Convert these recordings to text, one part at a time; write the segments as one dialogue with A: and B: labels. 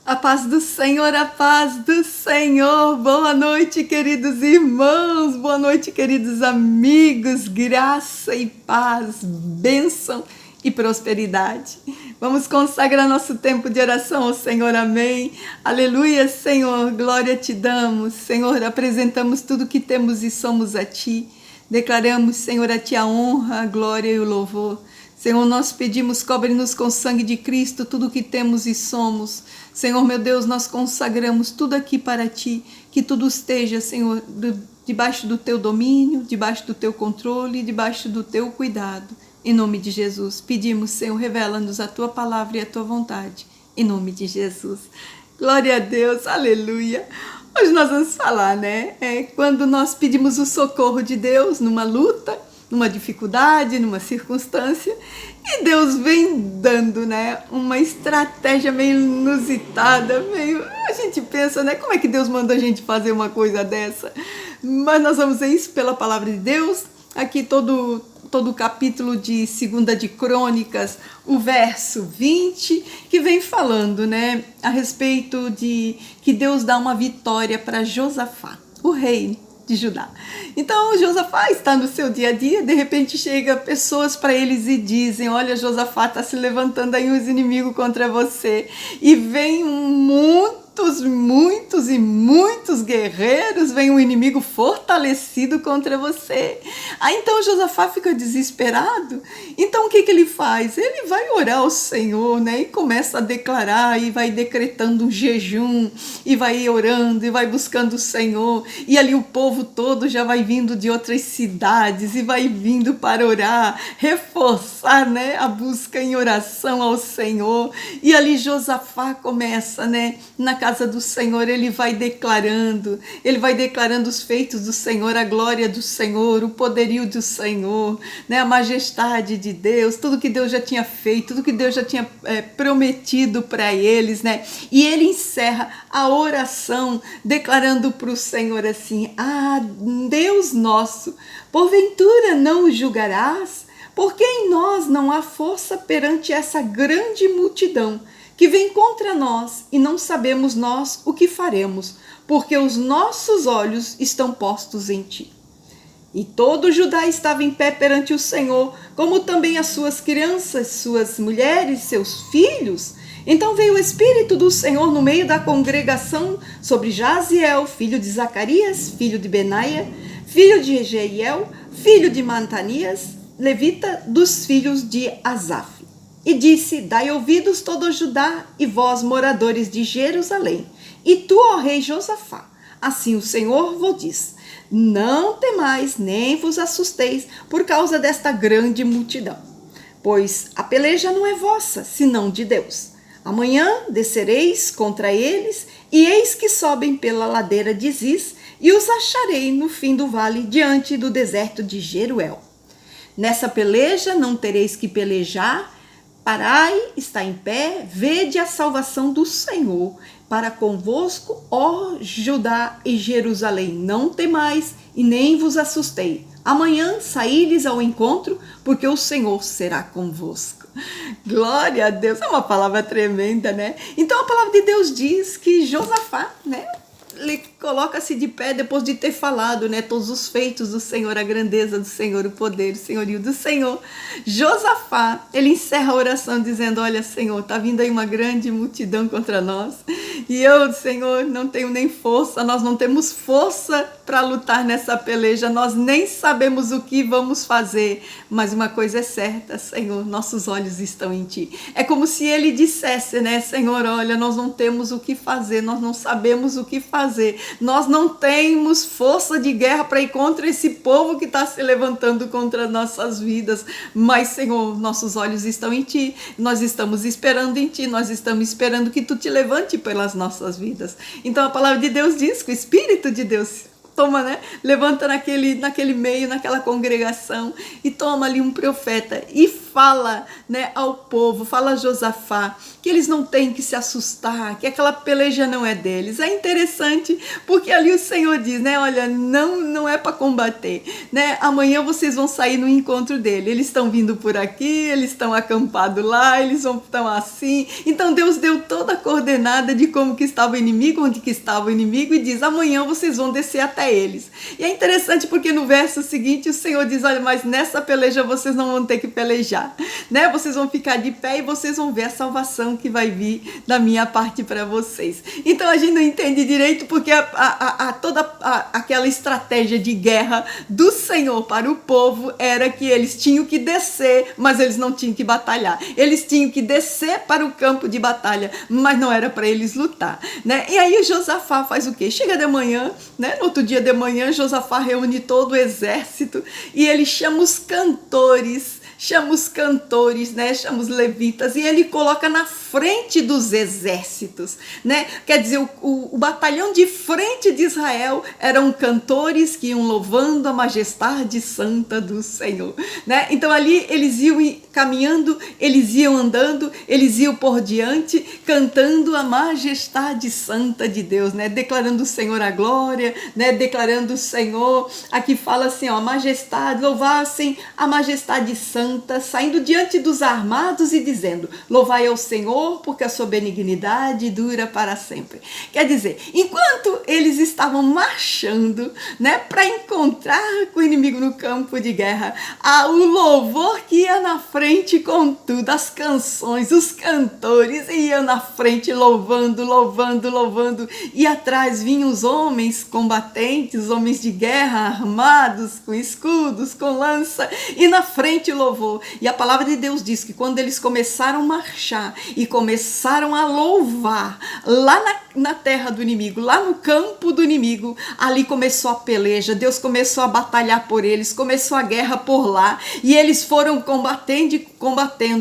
A: A paz do Senhor, a paz do Senhor. Boa noite, queridos irmãos. Boa noite, queridos amigos. Graça e paz, bênção e prosperidade. Vamos consagrar nosso tempo de oração ao Senhor, amém. Aleluia, Senhor, glória te damos. Senhor, apresentamos tudo que temos e somos a Ti. Declaramos, Senhor, a Ti a honra, a glória e o louvor. Senhor, nós pedimos, cobre-nos com o sangue de Cristo, tudo que temos e somos. Senhor, meu Deus, nós consagramos tudo aqui para Ti, que tudo esteja, Senhor, debaixo do Teu domínio, debaixo do Teu controle, debaixo do Teu cuidado. Em nome de Jesus, pedimos, Senhor, revela-nos a Tua palavra e a Tua vontade. Em nome de Jesus. Glória a Deus, aleluia. Hoje nós vamos falar, quando nós pedimos o socorro de Deus numa luta, numa dificuldade, numa circunstância, e Deus vem dando, uma estratégia meio inusitada, a gente pensa, como é que Deus manda a gente fazer uma coisa dessa? Mas nós vamos ver isso pela palavra de Deus, aqui todo o capítulo de 2 de Crônicas, o verso 20, que vem falando, a respeito de que Deus dá uma vitória para Josafá, o rei de Judá. Então Josafá está no seu dia a dia, de repente chega pessoas para eles e dizem: olha, Josafá, está se levantando aí uns inimigos contra você, e vem muitos guerreiros, vem um inimigo fortalecido contra você. Aí então Josafá fica desesperado. Então o que ele faz? Ele vai orar ao Senhor, e começa a declarar, e vai decretando um jejum, e vai orando, e vai buscando o Senhor, e ali o povo todo já vai vindo de outras cidades, e vai vindo para orar, reforçar, a busca em oração ao Senhor. E ali Josafá começa, na casa do Senhor, ele vai declarando os feitos do Senhor, a glória do Senhor, o poderio do Senhor, a majestade de Deus, tudo que Deus já tinha feito, tudo que Deus já tinha prometido para eles, E ele encerra a oração declarando para o Senhor assim: ah, Deus nosso, porventura não o julgarás? Porque em nós não há força perante essa grande multidão que vem contra nós, e não sabemos nós o que faremos, porque os nossos olhos estão postos em Ti. E todo Judá estava em pé perante o Senhor, como também as suas crianças, suas mulheres, seus filhos. Então veio o Espírito do Senhor no meio da congregação sobre Jaziel, filho de Zacarias, filho de Benaia, filho de Jeiel, filho de Matanias, levita, dos filhos de Asaf. E disse: dai ouvidos todo Judá e vós, moradores de Jerusalém, e tu, ó rei Josafá, assim o Senhor vos diz: não temais, nem vos assusteis por causa desta grande multidão, pois a peleja não é vossa, senão de Deus. Amanhã descereis contra eles, e eis que sobem pela ladeira de Ziz, e os acharei no fim do vale, diante do deserto de Jeruel. Nessa peleja não tereis que pelejar. Parai, está em pé, vede a salvação do Senhor para convosco, ó Judá e Jerusalém. Não temais e nem vos assustei. Amanhã saí-lhes ao encontro, porque o Senhor será convosco. Glória a Deus, é uma palavra tremenda, Então a palavra de Deus diz que Josafá, ele coloca-se de pé depois de ter falado, todos os feitos do Senhor, a grandeza do Senhor, o poder, o senhorio do Senhor. Josafá, ele encerra a oração dizendo: olha, Senhor, está vindo aí uma grande multidão contra nós, e eu, Senhor, não tenho nem força, nós não temos força para lutar nessa peleja, nós nem sabemos o que vamos fazer, mas uma coisa é certa, Senhor, nossos olhos estão em Ti. É como se ele dissesse, Senhor, olha, nós não temos o que fazer, nós não sabemos o que fazer, nós não temos força de guerra para ir contra esse povo que está se levantando contra nossas vidas, mas, Senhor, nossos olhos estão em Ti, nós estamos esperando em Ti, nós estamos esperando que Tu te levante pelas nossas vidas. Então a palavra de Deus diz que o Espírito de Deus levanta naquele meio, naquela congregação, e toma ali um profeta e fala, né, ao povo, fala a Josafá, que eles não têm que se assustar, que aquela peleja não é deles. É interessante, porque ali o Senhor diz, né, olha, não é para combater, né, amanhã vocês vão sair no encontro dele, eles estão vindo por aqui, eles estão acampados lá, eles estão assim. Então Deus deu toda a coordenada de como que estava o inimigo, onde que estava o inimigo, e diz, amanhã vocês vão descer até eles. E é interessante porque no verso seguinte o Senhor diz, olha, mas nessa peleja vocês não vão ter que pelejar, né, vocês vão ficar de pé e vocês vão ver a salvação que vai vir da minha parte para vocês. Então a gente não entende direito porque toda aquela estratégia de guerra do Senhor para o povo era que eles tinham que descer, mas eles não tinham que batalhar. Eles tinham que descer para o campo de batalha, mas não era para eles lutar, né? E aí Josafá faz o quê? Chega de manhã, né? No outro dia de manhã, Josafá reúne todo o exército e ele chama os cantores, né, chama os levitas, e ele coloca na frente dos exércitos, né, quer dizer, o batalhão de frente de Israel eram cantores que iam louvando a majestade santa do Senhor, né, então ali eles iam caminhando, eles iam andando, eles iam por diante, cantando a majestade santa de Deus, né, declarando o Senhor a glória, né, declarando o Senhor, aqui fala assim, ó, majestade, louvassem a majestade santa, saindo diante dos armados e dizendo, louvai ao Senhor, porque a sua benignidade dura para sempre. Quer dizer, enquanto eles estavam marchando, né, para encontrar com o inimigo no campo de guerra, o louvor que ia na frente com tudo, as canções, os cantores iam na frente louvando, e atrás vinham os homens combatentes, homens de guerra armados, com escudos, com lança, e na frente louvor. E a palavra de Deus diz que quando eles começaram a marchar e começaram a louvar lá na terra do inimigo, lá no campo do inimigo, ali começou a peleja, Deus começou a batalhar por eles, começou a guerra por lá, e eles foram combatendo,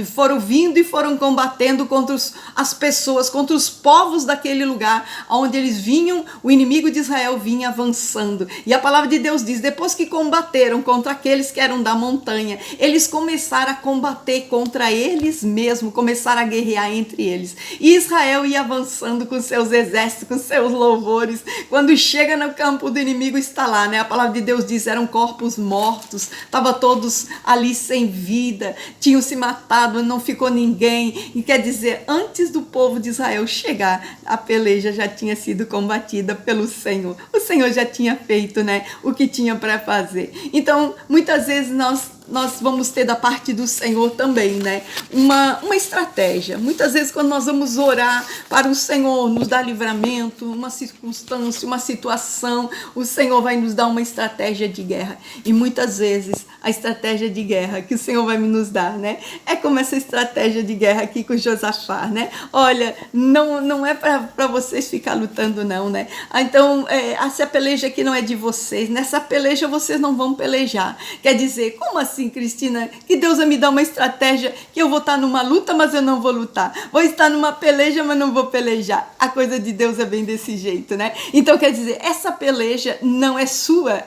A: e foram vindo e foram combatendo contra as pessoas, contra os povos daquele lugar, onde eles vinham, o inimigo de Israel vinha avançando. E a palavra de Deus diz, depois que combateram contra aqueles que eram da montanha, eles começaram a combater contra eles mesmos, começaram a guerrear entre eles. E Israel ia avançando com seus exércitos, com seus louvores. Quando chega no campo do inimigo, está lá, né? A palavra de Deus diz, eram corpos mortos, estavam todos ali sem vida, tinham se matado, não ficou ninguém. E quer dizer, antes do povo de Israel chegar, a peleja já tinha sido combatida pelo Senhor. O Senhor já tinha feito, né, o que tinha para fazer. Então, muitas vezes nós vamos ter da parte do Senhor também, né, uma estratégia. Muitas vezes quando nós vamos orar para o Senhor nos dar livramento, uma circunstância, uma situação, o Senhor vai nos dar uma estratégia de guerra. E muitas vezes a estratégia de guerra que o Senhor vai nos dar, né, é como essa estratégia de guerra aqui com Josafá, né? Olha, não é para vocês ficar lutando não, né? Então, essa peleja aqui não é de vocês, nessa peleja vocês não vão pelejar. Quer dizer, como assim, Cristina, que Deus vai me dar uma estratégia que eu vou estar numa luta, mas eu não vou lutar. Vou estar numa peleja, mas não vou pelejar. A coisa de Deus é bem desse jeito, né? Então, quer dizer, essa peleja não é sua,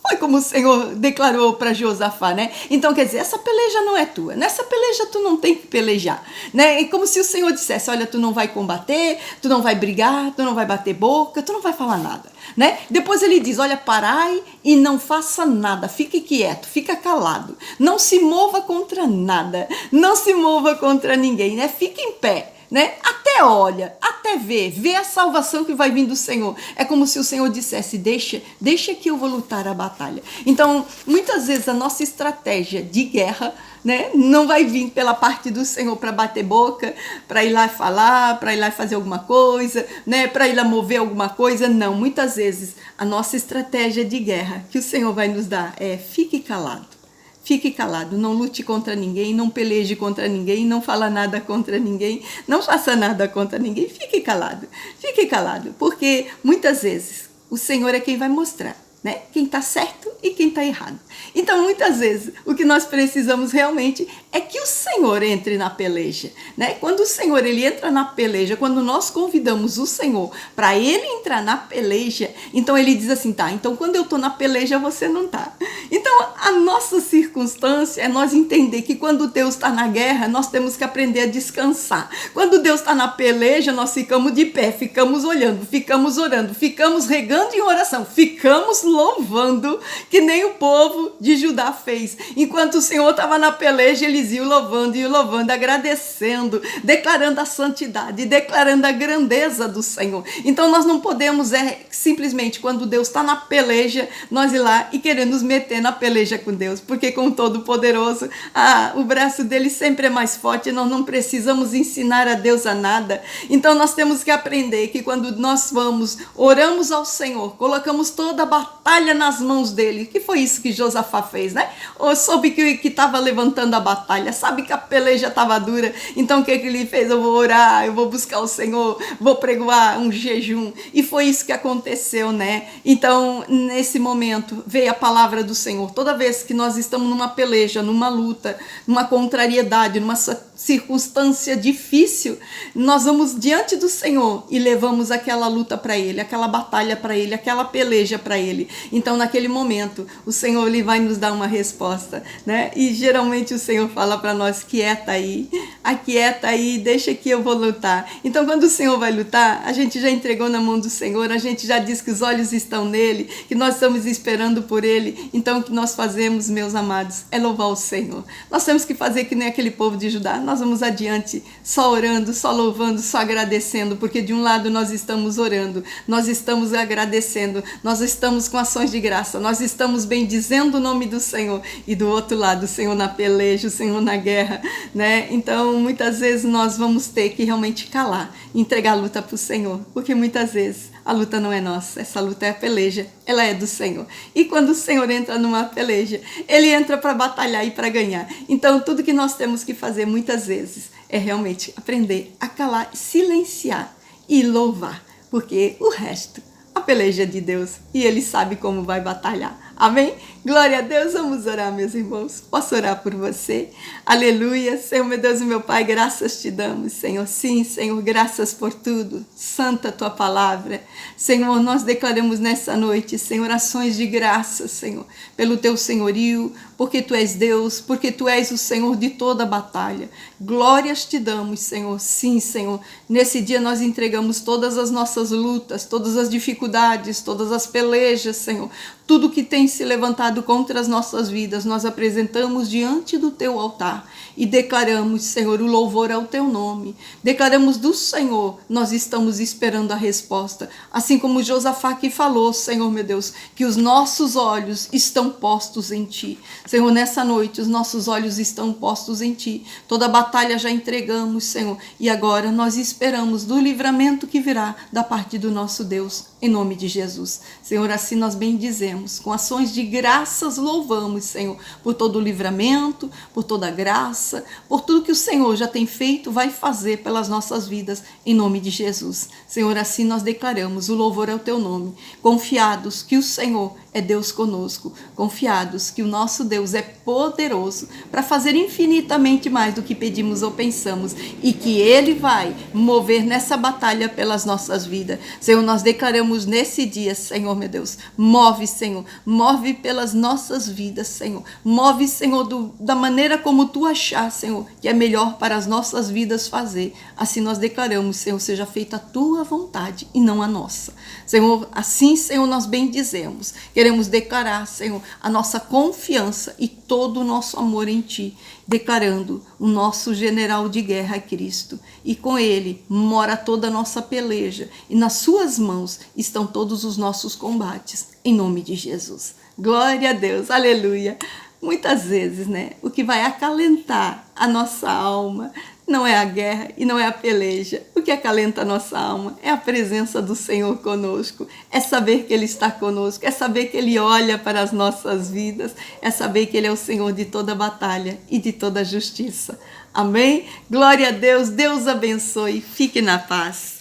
A: foi como o Senhor declarou para Josafá, né? Então, quer dizer, essa peleja não é tua. Nessa peleja tu não tem que pelejar, né? É como se o Senhor dissesse, olha, tu não vai combater, tu não vai brigar, tu não vai bater boca, tu não vai falar nada, né? Depois ele diz, olha, parai e não faça nada, fique quieto, fica calado, não se mova contra nada, não se mova contra ninguém, né? Fique em pé, né? Até olha, até vê a salvação que vai vir do Senhor. É como se o Senhor dissesse, deixa que eu vou lutar a batalha. Então, muitas vezes a nossa estratégia de guerra, né, não vai vir pela parte do Senhor para bater boca, para ir lá falar, para ir lá fazer alguma coisa, né, para ir lá mover alguma coisa. Não, muitas vezes a nossa estratégia de guerra que o Senhor vai nos dar é fique calado. Fique calado, não lute contra ninguém, não peleje contra ninguém, não fala nada contra ninguém, não faça nada contra ninguém, fique calado, porque muitas vezes o Senhor é quem vai mostrar, né? Quem está certo e quem está errado. Então, muitas vezes, o que nós precisamos realmente é que o Senhor entre na peleja, né? Quando o Senhor ele entra na peleja, quando nós convidamos o Senhor para ele entrar na peleja, então ele diz assim, tá, então quando eu estou na peleja, você não está. Então, a nossa circunstância é nós entender que quando Deus está na guerra, nós temos que aprender a descansar. Quando Deus está na peleja, nós ficamos de pé, ficamos olhando, ficamos orando, ficamos regando em oração, ficamos louvando, que nem o povo de Judá fez. Enquanto o Senhor estava na peleja, eles iam louvando, agradecendo, declarando a santidade, declarando a grandeza do Senhor. Então nós não podemos simplesmente, quando Deus está na peleja, nós ir lá e querer nos meter na peleja com Deus, porque com o Todo-Poderoso, o braço dele sempre é mais forte, nós não precisamos ensinar a Deus a nada. Então nós temos que aprender que quando nós oramos ao Senhor, colocamos toda a batalha nas mãos dele, que foi isso que Josafá fez, né? Ou soube que estava levantando a batalha, sabe que a peleja estava dura, então o que ele fez? Eu vou orar, eu vou buscar o Senhor, vou pregoar um jejum, e foi isso que aconteceu, né? Então, nesse momento, veio a palavra do Senhor. Toda vez que nós estamos numa peleja, numa luta, numa contrariedade, numa circunstância difícil, nós vamos diante do Senhor e levamos aquela luta para Ele, aquela batalha para Ele, aquela peleja para Ele. Então, naquele momento, o Senhor ele vai nos dar uma resposta, né? E geralmente o Senhor fala para nós, quieta aí, aquieta aí, deixa que eu vou lutar. Então, quando o Senhor vai lutar, a gente já entregou na mão do Senhor, a gente já diz que os olhos estão nele, que nós estamos esperando por Ele. Então, o que nós fazemos, meus amados, é louvar o Senhor. Nós temos que fazer que nem aquele povo de Judá. Nós vamos adiante, só orando, só louvando, só agradecendo, porque de um lado nós estamos orando, nós estamos agradecendo, nós estamos com ações de graça, nós estamos bendizendo o nome do Senhor, e do outro lado, o Senhor na peleja, o Senhor na guerra, né? Então, muitas vezes nós vamos ter que realmente calar, entregar a luta para o Senhor, porque muitas vezes a luta não é nossa, essa luta é a peleja, ela é do Senhor. E quando o Senhor entra numa peleja, Ele entra para batalhar e para ganhar. Então, tudo que nós temos que fazer muitas vezes é realmente aprender a calar, silenciar e louvar, porque o resto, a peleja é de Deus e Ele sabe como vai batalhar. Amém? Glória a Deus, vamos orar, meus irmãos. Posso orar por você? Aleluia. Senhor, meu Deus e meu Pai, graças te damos, Senhor. Sim, Senhor, graças por tudo. Santa tua palavra. Senhor, nós declaramos nessa noite, Senhor, ações de graça, Senhor, pelo teu senhorio, porque tu és Deus, porque tu és o Senhor de toda a batalha. Glórias te damos, Senhor. Sim, Senhor. Nesse dia nós entregamos todas as nossas lutas, todas as dificuldades, todas as pelejas, Senhor. Tudo que tem se levantado contra as nossas vidas, nós apresentamos diante do teu altar e declaramos, Senhor, o louvor ao teu nome. Declaramos do Senhor, nós estamos esperando a resposta. Assim como Josafá que falou, Senhor, meu Deus, que os nossos olhos estão postos em ti. Senhor, nessa noite os nossos olhos estão postos em ti. Toda a batalha já entregamos, Senhor, e agora nós esperamos do livramento que virá da parte do nosso Deus, em nome de Jesus. Senhor, assim nós bendizemos, com ações de graças louvamos, Senhor, por todo o livramento, por toda a graça, por tudo que o Senhor já tem feito, vai fazer pelas nossas vidas, em nome de Jesus. Senhor, assim nós declaramos o louvor ao teu nome, confiados que o Senhor é Deus conosco, confiados que o nosso Deus é poderoso para fazer infinitamente mais do que pedimos ou pensamos e que Ele vai mover nessa batalha pelas nossas vidas. Senhor, nós declaramos nesse dia, Senhor, meu Deus, move, Senhor, move pelas nossas vidas, Senhor, move, Senhor, da maneira como Tu achar, Senhor, que é melhor para as nossas vidas fazer. Assim nós declaramos, Senhor, seja feita a Tua vontade e não a nossa. Senhor, assim, Senhor, nós bendizemos. Queremos declarar, Senhor, a nossa confiança e todo o nosso amor em Ti, declarando o nosso general de guerra, Cristo. E com Ele mora toda a nossa peleja e nas Suas mãos estão todos os nossos combates, em nome de Jesus. Glória a Deus, aleluia. Muitas vezes, né, o que vai acalentar a nossa alma não é a guerra e não é a peleja. O que acalenta a nossa alma é a presença do Senhor conosco. É saber que Ele está conosco, é saber que Ele olha para as nossas vidas, é saber que Ele é o Senhor de toda batalha e de toda justiça. Amém? Glória a Deus, Deus abençoe, fique na paz.